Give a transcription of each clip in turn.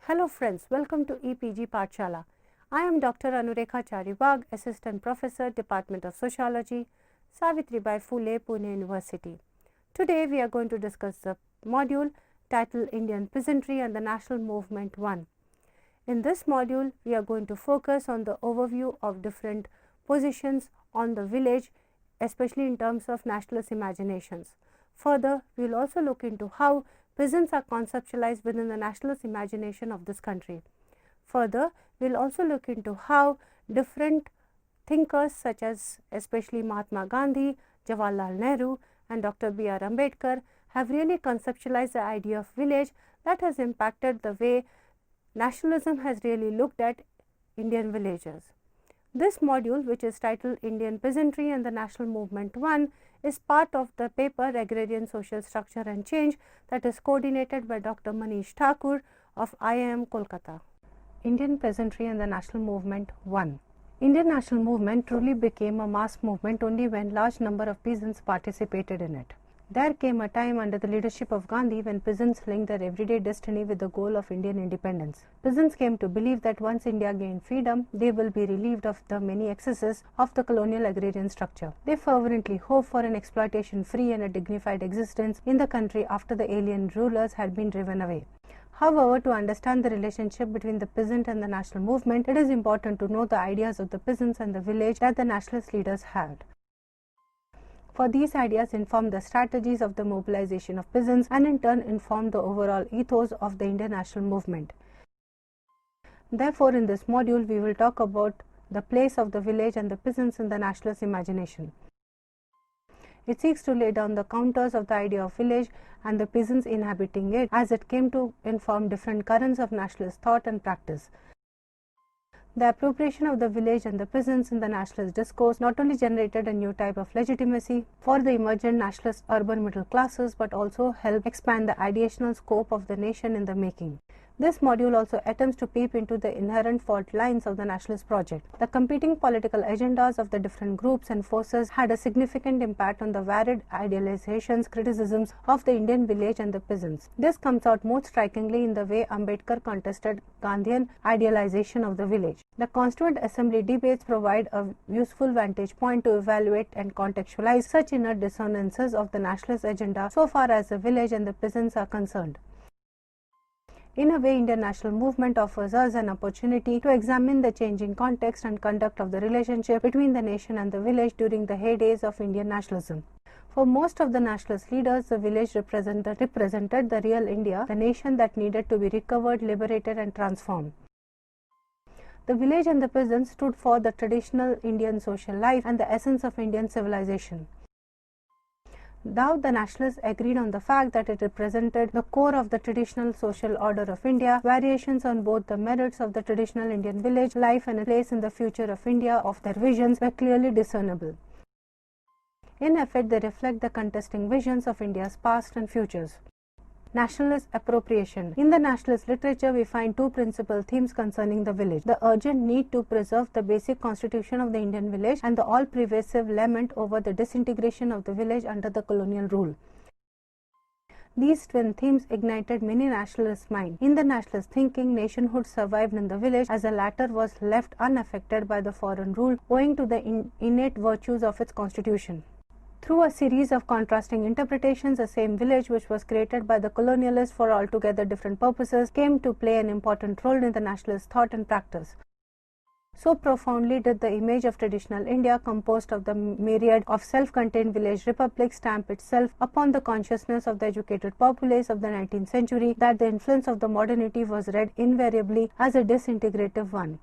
Hello friends, welcome to EPG Pathshala. I am Dr. Anurekha Charibag, Assistant Professor, Department of Sociology, Savitribai Phule, Pune University. Today we are going to discuss the module titled Indian Peasantry and the National Movement 1. In this module, we are going to focus on the overview of different positions on the village, especially in terms of nationalist imaginations. Further, we will also look into how peasants are conceptualized within the nationalist imagination of this country. Further, we will also look into how different thinkers such as especially Mahatma Gandhi, Jawaharlal Nehru and Dr. B.R. Ambedkar have really conceptualized the idea of village that has impacted the way nationalism has really looked at Indian villages. This module, which is titled Indian Peasantry and the National Movement 1, is part of the paper Agrarian Social Structure and Change that is coordinated by Dr. Manish Thakur of IIM Kolkata. Indian Peasantry and the National Movement 1. Indian national movement truly became a mass movement only when large number of peasants participated in it. There came a time under the leadership of Gandhi when peasants linked their everyday destiny with the goal of Indian independence. Peasants came to believe that once India gained freedom, they will be relieved of the many excesses of the colonial agrarian structure. They fervently hoped for an exploitation-free and a dignified existence in the country after the alien rulers had been driven away. However, to understand the relationship between the peasant and the national movement, it is important to know the ideas of the peasants and the village that the nationalist leaders had. For these ideas informed the strategies of the mobilization of peasants and in turn informed the overall ethos of the Indian national movement. Therefore, in this module, we will talk about the place of the village and the peasants in the nationalist imagination. It seeks to lay down the contours of the idea of village and the peasants inhabiting it as it came to inform different currents of nationalist thought and practice. The appropriation of the village and the peasants in the nationalist discourse not only generated a new type of legitimacy for the emergent nationalist urban middle classes but also helped expand the ideational scope of the nation in the making. This module also attempts to peep into the inherent fault lines of the nationalist project. The competing political agendas of the different groups and forces had a significant impact on the varied idealizations, criticisms of the Indian village and the peasants. This comes out most strikingly in the way Ambedkar contested Gandhian idealization of the village. The Constituent Assembly debates provide a useful vantage point to evaluate and contextualize such inner dissonances of the nationalist agenda so far as the village and the peasants are concerned. In a way, Indian national movement offers us an opportunity to examine the changing context and conduct of the relationship between the nation and the village during the heydays of Indian nationalism. For most of the nationalist leaders, the village represented the real India, the nation that needed to be recovered, liberated and transformed. The village and the peasants stood for the traditional Indian social life and the essence of Indian civilization. Though the nationalists agreed on the fact that it represented the core of the traditional social order of India, variations on both the merits of the traditional Indian village life and a place in the future of India of their visions were clearly discernible. In effect, they reflect the contesting visions of India's past and futures. Nationalist appropriation. In the nationalist literature, we find two principal themes concerning the village: the urgent need to preserve the basic constitution of the Indian village and the all-pervasive lament over the disintegration of the village under the colonial rule. These twin themes ignited many nationalist minds. In the nationalist thinking, nationhood survived in the village as the latter was left unaffected by the foreign rule owing to the innate virtues of its constitution. Through a series of contrasting interpretations, the same village, which was created by the colonialists for altogether different purposes, came to play an important role in the nationalist thought and practice. So profoundly did the image of traditional India, composed of the myriad of self-contained village republics, stamp itself upon the consciousness of the educated populace of the 19th century, that the influence of the modernity was read invariably as a disintegrative one.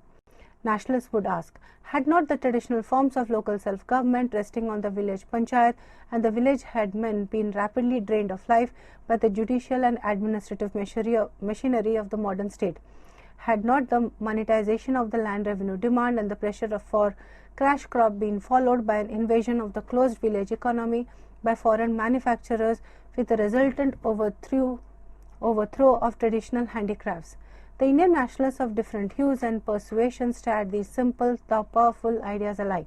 Nationalists would ask, had not the traditional forms of local self-government resting on the village panchayat and the village headmen been rapidly drained of life by the judicial and administrative machinery of the modern state? Had not the monetization of the land revenue demand and the pressure for cash crop been followed by an invasion of the closed village economy by foreign manufacturers with the resultant overthrow of traditional handicrafts? The Indian nationalists of different hues and persuasions stared these simple though powerful ideas alike.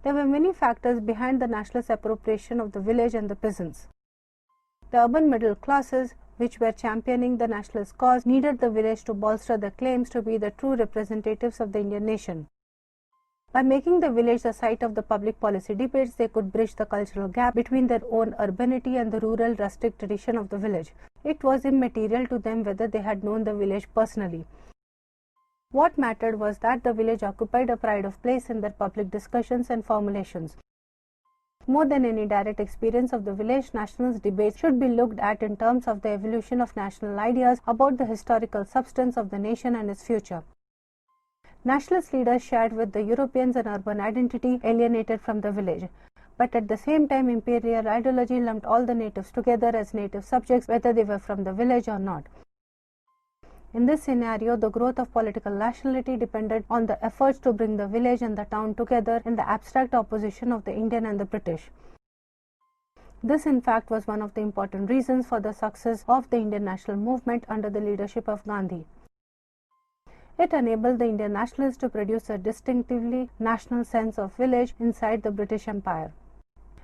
There were many factors behind the nationalist appropriation of the village and the peasants. The urban middle classes which were championing the nationalist cause, needed the village to bolster their claims to be the true representatives of the Indian nation. By making the village the site of the public policy debates, they could bridge the cultural gap between their own urbanity and the rural rustic tradition of the village. It was immaterial to them whether they had known the village personally. What mattered was that the village occupied a pride of place in their public discussions and formulations. More than any direct experience of the village, nationalist debates should be looked at in terms of the evolution of national ideas about the historical substance of the nation and its future. Nationalist leaders shared with the Europeans an urban identity alienated from the village, but at the same time imperial ideology lumped all the natives together as native subjects, whether they were from the village or not. In this scenario, the growth of political nationality depended on the efforts to bring the village and the town together in the abstract opposition of the Indian and the British. This, in fact, was one of the important reasons for the success of the Indian national movement under the leadership of Gandhi. It enabled the Indian nationalists to produce a distinctively national sense of village inside the British Empire.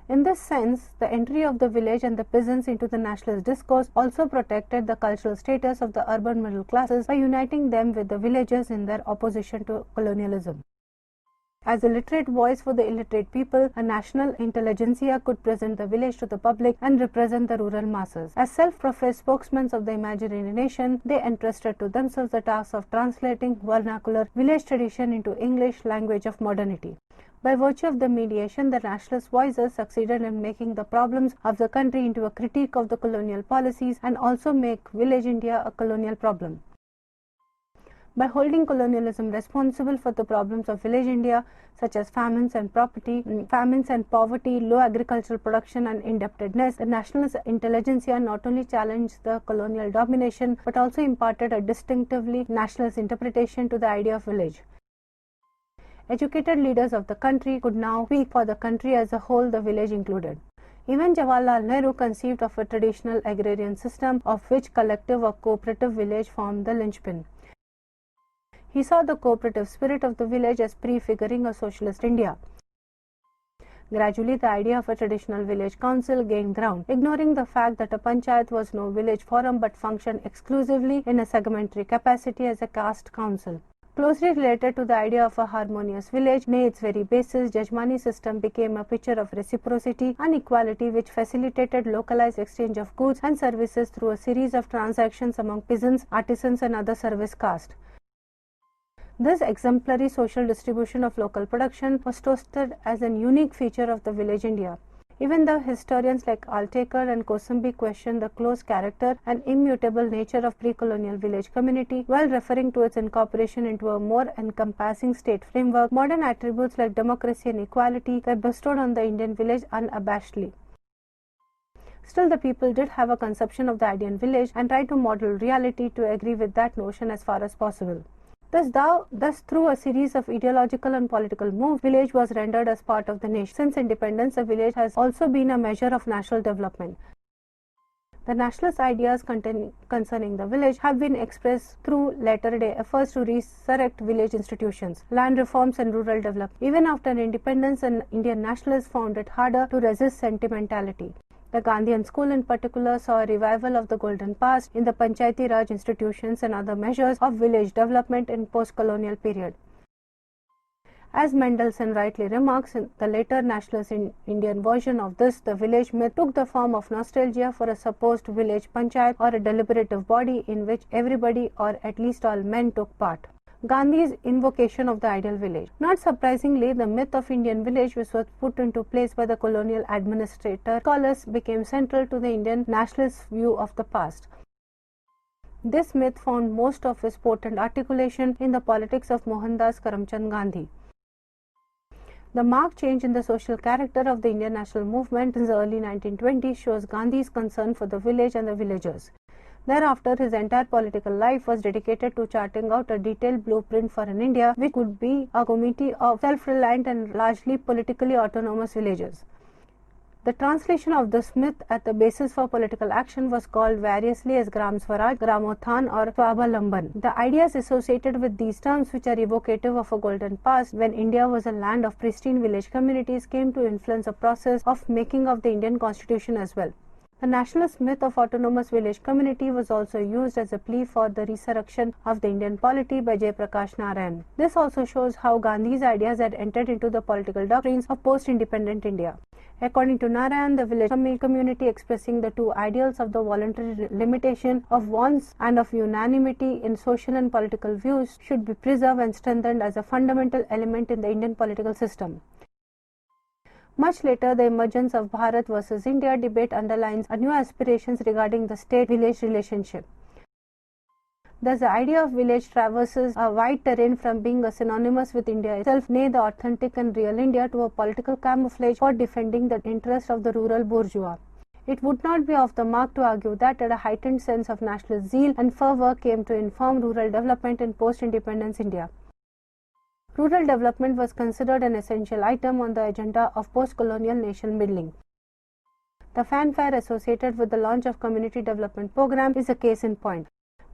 In this sense, the entry of the village and the peasants into the nationalist discourse also protected the cultural status of the urban middle classes by uniting them with the villagers in their opposition to colonialism. As a literate voice for the illiterate people, a national intelligentsia could present the village to the public and represent the rural masses. As self-professed spokesmen of the imaginary nation, they entrusted to themselves the task of translating vernacular village tradition into English language of modernity. By virtue of the mediation, the nationalist voices succeeded in making the problems of the country into a critique of the colonial policies and also make village India a colonial problem. By holding colonialism responsible for the problems of village India, such as famines and poverty, low agricultural production and indebtedness, the nationalist intelligentsia not only challenged the colonial domination but also imparted a distinctively nationalist interpretation to the idea of village. Educated leaders of the country could now speak for the country as a whole, the village included. Even Jawaharlal Nehru conceived of a traditional agrarian system of which collective or cooperative village formed the linchpin. He saw the cooperative spirit of the village as prefiguring a socialist India. Gradually, the idea of a traditional village council gained ground, ignoring the fact that a panchayat was no village forum but functioned exclusively in a segmentary capacity as a caste council. Closely related to the idea of a harmonious village, nay its very basis, Jajmani system became a picture of reciprocity and equality which facilitated localized exchange of goods and services through a series of transactions among peasants, artisans and other service castes. This exemplary social distribution of local production was toasted as an unique feature of the village India. Even though historians like Altekar and Kosambi question the close character and immutable nature of pre-colonial village community, while referring to its incorporation into a more encompassing state framework, modern attributes like democracy and equality were bestowed on the Indian village unabashedly. Still, the people did have a conception of the ideal village and tried to model reality to agree with that notion as far as possible. Thus, through a series of ideological and political moves, village was rendered as part of the nation. Since independence, the village has also been a measure of national development. The nationalist ideas concerning the village have been expressed through latter-day efforts to resurrect village institutions, land reforms and rural development. Even after independence, Indian nationalists found it harder to resist sentimentality. The Gandhian school in particular saw a revival of the golden past in the Panchayati Raj institutions and other measures of village development in post-colonial period. As Mendelssohn rightly remarks, in the later nationalist Indian version of this, the village myth took the form of nostalgia for a supposed village panchayat or a deliberative body in which everybody or at least all men took part. Gandhi's invocation of the ideal village. Not surprisingly, the myth of Indian village, which was put into place by the colonial administrator scholars, became central to the Indian nationalist view of the past. This myth found most of its potent articulation in the politics of Mohandas Karamchand Gandhi. The marked change in the social character of the Indian national movement in the early 1920s shows Gandhi's concern for the village and the villagers. Thereafter, his entire political life was dedicated to charting out a detailed blueprint for an India which could be a community of self-reliant and largely politically autonomous villages. The translation of this myth at the basis for political action was called variously as Gram Swaraj, Gramothan or Swabhalamban. The ideas associated with these terms, which are evocative of a golden past when India was a land of pristine village communities, came to influence the process of making of the Indian constitution as well. The nationalist myth of autonomous village community was also used as a plea for the resurrection of the Indian polity by Jayaprakash Narayan. This also shows how Gandhi's ideas had entered into the political doctrines of post-independent India. According to Narayan, the village community expressing the two ideals of the voluntary limitation of wants and of unanimity in social and political views should be preserved and strengthened as a fundamental element in the Indian political system. Much later, the emergence of Bharat versus India debate underlines new aspirations regarding the state-village relationship. Thus, the idea of village traverses a wide terrain from being synonymous with India itself, nay the authentic and real India, to a political camouflage for defending the interests of the rural bourgeois. It would not be off the mark to argue that a heightened sense of nationalist zeal and fervour came to inform rural development in post-independence India. Rural development was considered an essential item on the agenda of post-colonial nation building. The fanfare associated with the launch of community development program is a case in point.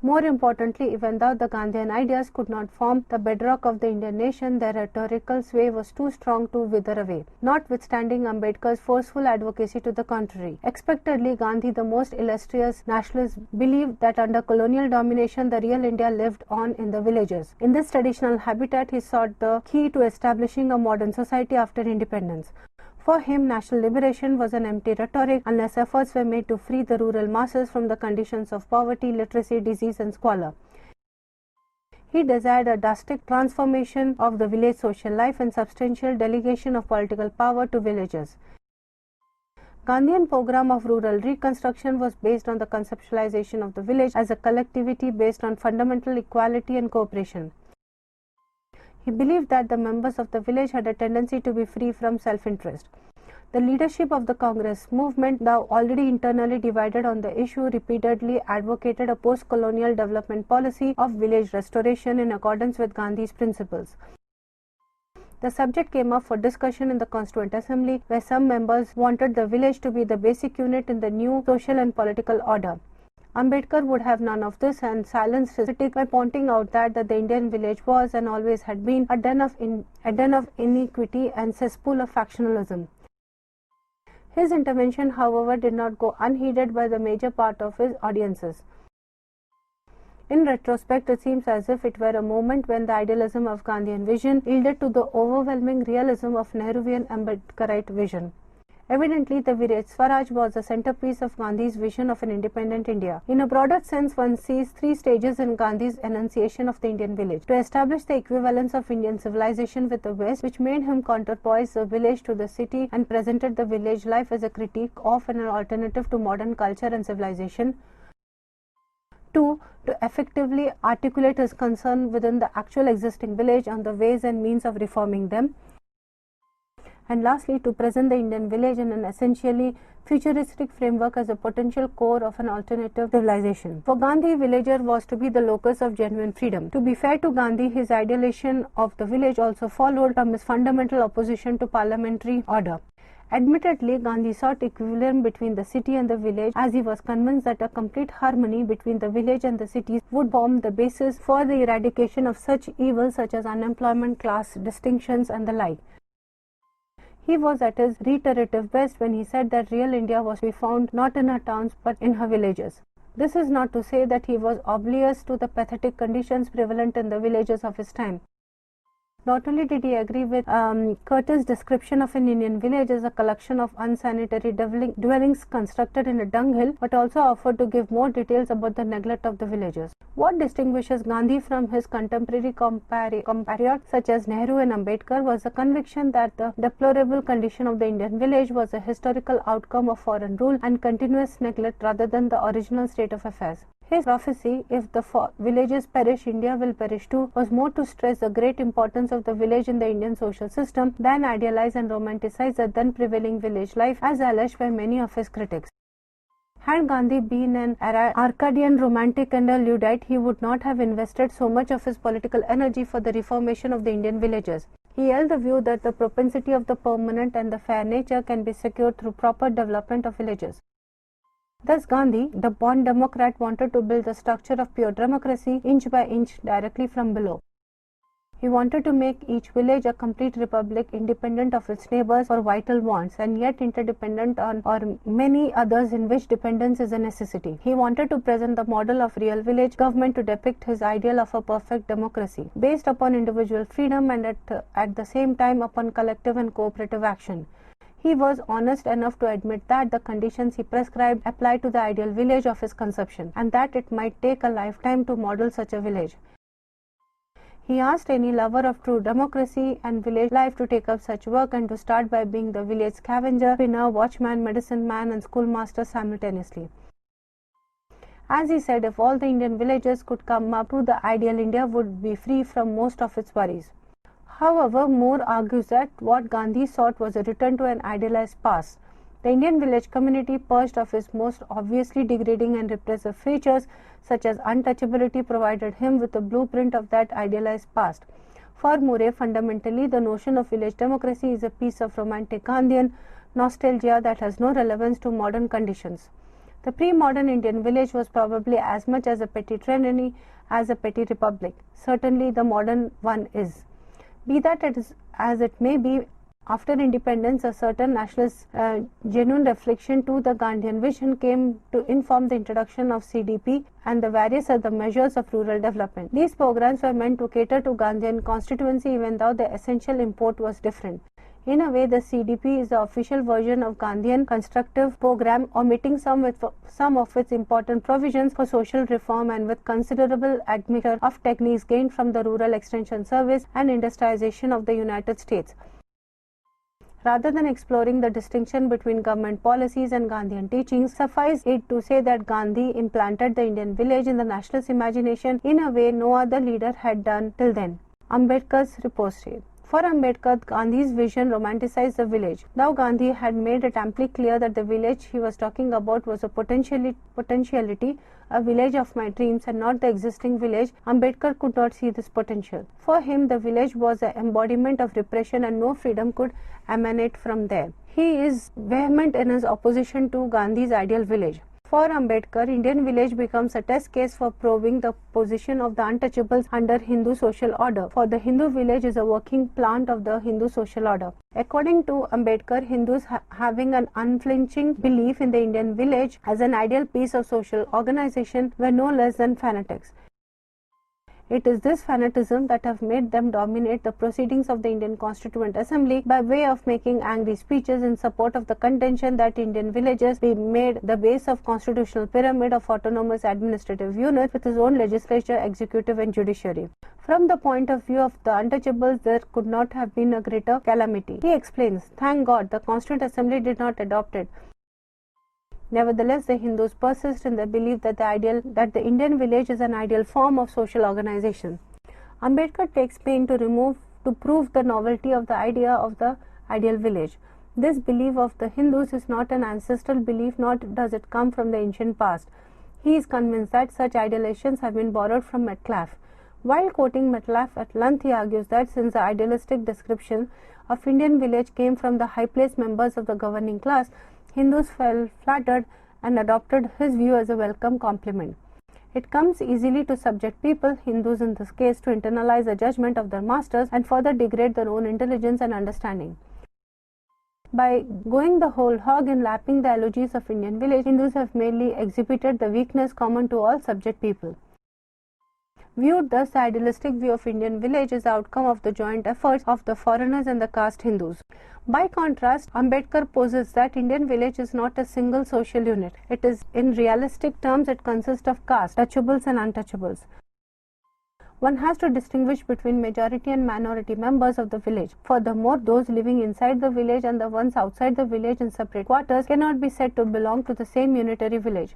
More importantly, even though the Gandhian ideas could not form the bedrock of the Indian nation, their rhetorical sway was too strong to wither away, notwithstanding Ambedkar's forceful advocacy to the contrary. Expectedly, Gandhi, the most illustrious nationalist, believed that under colonial domination the real India lived on in the villages. In this traditional habitat, he sought the key to establishing a modern society after independence. For him, national liberation was an empty rhetoric unless efforts were made to free the rural masses from the conditions of poverty, literacy, disease and squalor. He desired a drastic transformation of the village social life and substantial delegation of political power to villagers. Gandhian program of rural reconstruction was based on the conceptualization of the village as a collectivity based on fundamental equality and cooperation. He believed that the members of the village had a tendency to be free from self-interest. The leadership of the Congress movement, though already internally divided on the issue, repeatedly advocated a post-colonial development policy of village restoration in accordance with Gandhi's principles. The subject came up for discussion in the Constituent Assembly, where some members wanted the village to be the basic unit in the new social and political order. Ambedkar would have none of this and silenced his critic by pointing out that the Indian village was and always had been a den of iniquity and cesspool of factionalism. His intervention, however, did not go unheeded by the major part of his audiences. In retrospect, it seems as if it were a moment when the idealism of Gandhian vision yielded to the overwhelming realism of Nehruvian Ambedkarite vision. Evidently, the village Swaraj was the centerpiece of Gandhi's vision of an independent India. In a broader sense, one sees three stages in Gandhi's enunciation of the Indian village. To establish the equivalence of Indian civilization with the West, which made him counterpoise the village to the city and presented the village life as a critique of and an alternative to modern culture and civilization. 2. To effectively articulate his concern within the actual existing village on the ways and means of reforming them. And lastly, to present the Indian village in an essentially futuristic framework as a potential core of an alternative civilization. For Gandhi, villager was to be the locus of genuine freedom. To be fair to Gandhi, his idealization of the village also followed from his fundamental opposition to parliamentary order. Admittedly, Gandhi sought equilibrium between the city and the village, as he was convinced that a complete harmony between the village and the cities would form the basis for the eradication of such evils such as unemployment, class distinctions and the like. He was at his reiterative best when he said that real India was to be found not in her towns but in her villages. This is not to say that he was oblivious to the pathetic conditions prevalent in the villages of his time. Not only did he agree with Curtis' description of an Indian village as a collection of unsanitary dwellings constructed in a dunghill, but also offered to give more details about the neglect of the villagers. What distinguishes Gandhi from his contemporary compatriots such as Nehru and Ambedkar was the conviction that the deplorable condition of the Indian village was a historical outcome of foreign rule and continuous neglect rather than the original state of affairs. His prophecy, if the villages perish, India will perish too, was more to stress the great importance of the village in the Indian social system than idealize and romanticize the then prevailing village life, as alleged by many of his critics. Had Gandhi been an Arcadian romantic and a Luddite, he would not have invested so much of his political energy for the reformation of the Indian villages. He held the view that the propensity of the permanent and the fair nature can be secured through proper development of villages. Thus Gandhi, the born democrat, wanted to build the structure of pure democracy inch by inch directly from below. He wanted to make each village a complete republic, independent of its neighbors for vital wants, and yet interdependent on or many others in which dependence is a necessity. He wanted to present the model of real village government to depict his ideal of a perfect democracy, based upon individual freedom and at the same time upon collective and cooperative action. He was honest enough to admit that the conditions he prescribed applied to the ideal village of his conception, and that it might take a lifetime to model such a village. He asked any lover of true democracy and village life to take up such work and to start by being the village scavenger, spinner, watchman, medicine man, and schoolmaster simultaneously. As he said, if all the Indian villages could come up to the ideal, India would be free from most of its worries. However, Moore argues that what Gandhi sought was a return to an idealized past. The Indian village community, purged of its most obviously degrading and repressive features such as untouchability, provided him with a blueprint of that idealized past. For Moore, fundamentally, the notion of village democracy is a piece of romantic Gandhian nostalgia that has no relevance to modern conditions. The pre-modern Indian village was probably as much as a petty tyranny as a petty republic. Certainly, the modern one is. Be that as it may be, after independence, a certain nationalist genuine reflection to the Gandhian vision came to inform the introduction of CDP and the various other measures of rural development. These programs were meant to cater to Gandhian constituency, even though the essential import was different. In a way, the CDP is the official version of Gandhian constructive program, omitting some of its important provisions for social reform and with considerable admixture of techniques gained from the Rural Extension Service and industrialization of the United States. Rather than exploring the distinction between government policies and Gandhian teachings, suffice it to say that Gandhi implanted the Indian village in the nationalist imagination in a way no other leader had done till then. Ambedkar's riposte. For Ambedkar, Gandhi's vision romanticized the village. Though Gandhi had made it amply clear that the village he was talking about was a potentiality, a village of my dreams and not the existing village, Ambedkar could not see this potential. For him, the village was an embodiment of repression and no freedom could emanate from there. He is vehement in his opposition to Gandhi's ideal village. For Ambedkar, Indian village becomes a test case for proving the position of the untouchables under Hindu social order. For the Hindu village is a working plant of the Hindu social order. According to Ambedkar, Hindus having an unflinching belief in the Indian village as an ideal piece of social organization were no less than fanatics. It is this fanatism that have made them dominate the proceedings of the Indian Constituent Assembly by way of making angry speeches in support of the contention that Indian villages be made the base of constitutional pyramid of autonomous administrative units with its own legislature, executive and judiciary. From the point of view of the untouchables, there could not have been a greater calamity. He explains, thank God the Constituent Assembly did not adopt it. Nevertheless, the Hindus persist in the belief that the Indian village is an ideal form of social organization. Ambedkar takes pain to prove the novelty of the idea of the ideal village. This belief of the Hindus is not an ancestral belief, nor does it come from the ancient past. He is convinced that such idealizations have been borrowed from Metcalfe. While quoting Metcalfe at length, he argues that since the idealistic description of Indian village came from the high-placed members of the governing class, Hindus felt flattered and adopted his view as a welcome compliment. It comes easily to subject people, Hindus in this case, to internalize the judgment of their masters and further degrade their own intelligence and understanding. By going the whole hog in lapping the eulogies of Indian village, Hindus have merely exhibited the weakness common to all subject people. Viewed thus, the idealistic view of Indian village is the outcome of the joint efforts of the foreigners and the caste Hindus. By contrast, Ambedkar posits that Indian village is not a single social unit. It is, in realistic terms, it consists of castes, touchables and untouchables. One has to distinguish between majority and minority members of the village. Furthermore, those living inside the village and the ones outside the village in separate quarters cannot be said to belong to the same unitary village.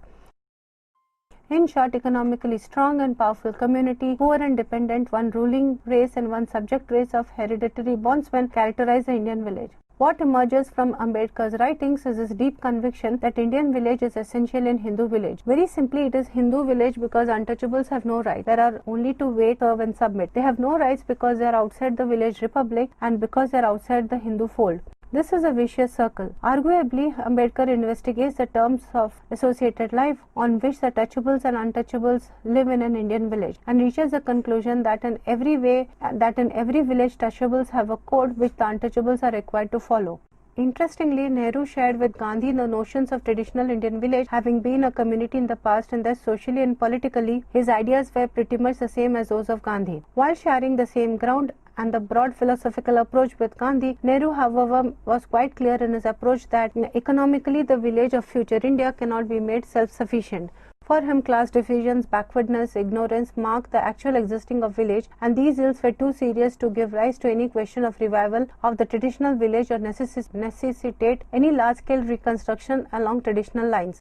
In short, economically strong and powerful community, poor and dependent, one ruling race and one subject race of hereditary bondsmen characterize the Indian village. What emerges from Ambedkar's writings is his deep conviction that Indian village is essential in Hindu village. Very simply, it is Hindu village because untouchables have no rights. There are only to wait, serve and submit. They have no rights because they are outside the village republic and because they are outside the Hindu fold. This is a vicious circle. Arguably, Ambedkar investigates the terms of associated life on which the touchables and untouchables live in an Indian village, and reaches the conclusion that in every village touchables have a code which the untouchables are required to follow. Interestingly, Nehru shared with Gandhi the notions of traditional Indian village, having been a community in the past, and thus socially and politically his ideas were pretty much the same as those of Gandhi. While sharing the same ground and the broad philosophical approach with Gandhi, Nehru, however, was quite clear in his approach that economically the village of future India cannot be made self-sufficient. For him, class divisions, backwardness, ignorance marked the actual existing of village, and these ills were too serious to give rise to any question of revival of the traditional village or necessitate any large-scale reconstruction along traditional lines.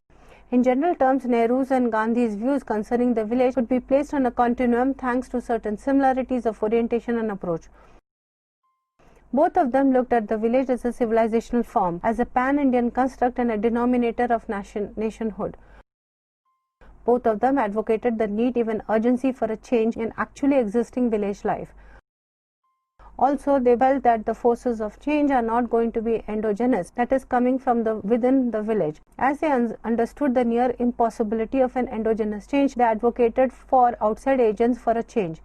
In general terms, Nehru's and Gandhi's views concerning the village could be placed on a continuum thanks to certain similarities of orientation and approach. Both of them looked at the village as a civilizational form, as a pan-Indian construct and a denominator of nationhood. Both of them advocated the need, even urgency, for a change in actually existing village life. Also, they felt that the forces of change are not going to be endogenous, that is, coming from within the village. As they understood the near impossibility of an endogenous change, they advocated for outside agents for a change.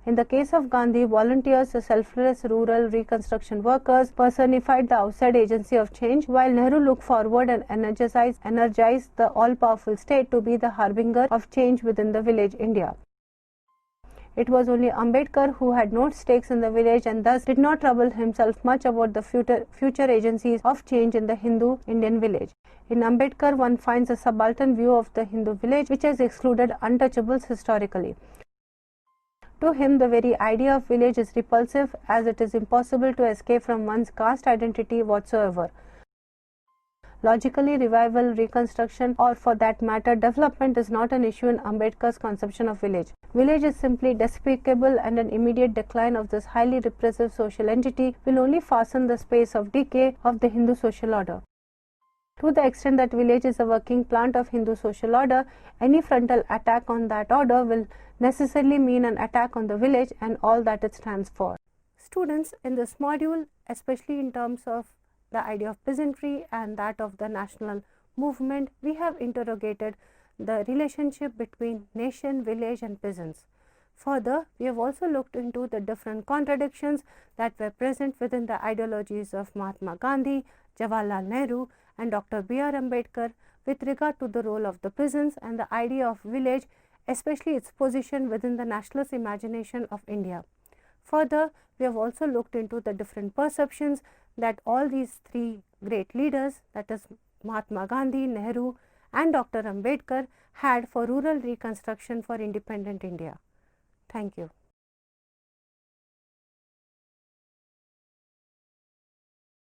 In the case of Gandhi, volunteers, the selfless rural reconstruction workers, personified the outside agency of change, while Nehru looked forward and energized the all-powerful state to be the harbinger of change within the village India. It was only Ambedkar who had no stakes in the village and thus did not trouble himself much about the future agencies of change in the Hindu Indian village. In Ambedkar, one finds a subaltern view of the Hindu village which has excluded untouchables historically. To him, the very idea of village is repulsive, as it is impossible to escape from one's caste identity whatsoever. Logically, revival, reconstruction, or for that matter, development is not an issue in Ambedkar's conception of village. Village is simply despicable, and an immediate decline of this highly repressive social entity will only fasten the space of decay of the Hindu social order. To the extent that village is a working plant of Hindu social order, any frontal attack on that order will necessarily mean an attack on the village and all that it stands for. Students, in this module, especially in terms of the idea of peasantry and that of the national movement, we have interrogated the relationship between nation, village and peasants. Further, we have also looked into the different contradictions that were present within the ideologies of Mahatma Gandhi, Jawaharlal Nehru and Dr. B.R. Ambedkar with regard to the role of the peasants and the idea of village, especially its position within the nationalist imagination of India. Further, we have also looked into the different perceptions that all these three great leaders, that is Mahatma Gandhi, Nehru and Dr. Ambedkar, had for rural reconstruction for independent India. Thank you.